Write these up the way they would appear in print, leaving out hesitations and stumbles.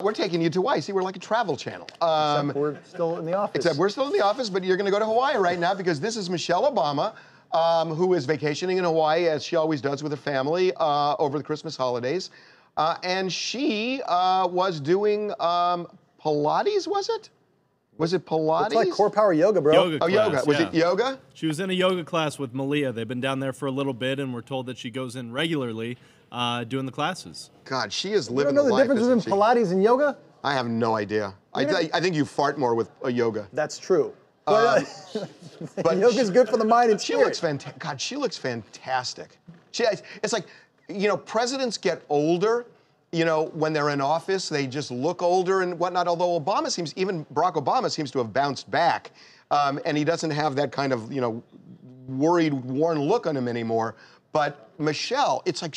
We're taking you to Hawaii. See, we're like a travel channel. Except we're still in the office. Except we're still in the office, but you're going to go to Hawaii right now because this is Michelle Obama, who is vacationing in Hawaii, as she always does with her family over the Christmas holidays. And she was doing Pilates, was it? Was it Pilates? It's like core power yoga, bro. Yoga class, yoga. Was yeah. it yoga? She was in a yoga class with Malia. They've been down there for a little bit, and we're told that she goes in regularly doing the classes. God, she is You living don't know the the life, difference isn't between she? Pilates and yoga? I have no idea. I think you fart more with a yoga. That's true. But, but yoga's good for the mind and She spirit. looks fantastic. God, she looks fantastic. It's like, you know, presidents get older. You know, when they're in office, they just look older and whatnot. Although even Barack Obama seems to have bounced back, and he doesn't have that kind of, you know, worried, worn look on him anymore. But Michelle, it's like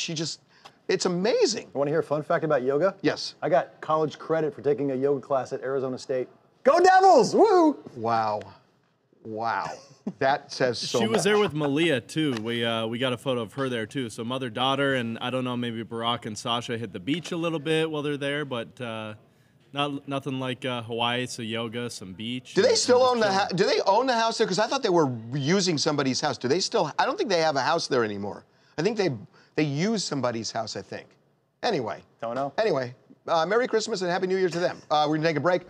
it's amazing. You want to hear a fun fact about yoga? Yes. I got college credit for taking a yoga class at Arizona State. Go Devils! Woo! Wow. Wow. That says so much. She was there with Malia, too. We got a photo of her there, too. So mother-daughter, and I don't know, maybe Barack and Sasha hit the beach a little bit while they're there, but nothing like Hawaii, so yoga, some beach. Do they still own the house? Do they own the house there? Because I thought they were using somebody's house. Do they still? I don't think they have a house there anymore. I think they use somebody's house, I think. Anyway. Don't know. Anyway, Merry Christmas and Happy New Year to them. We're going to take a break.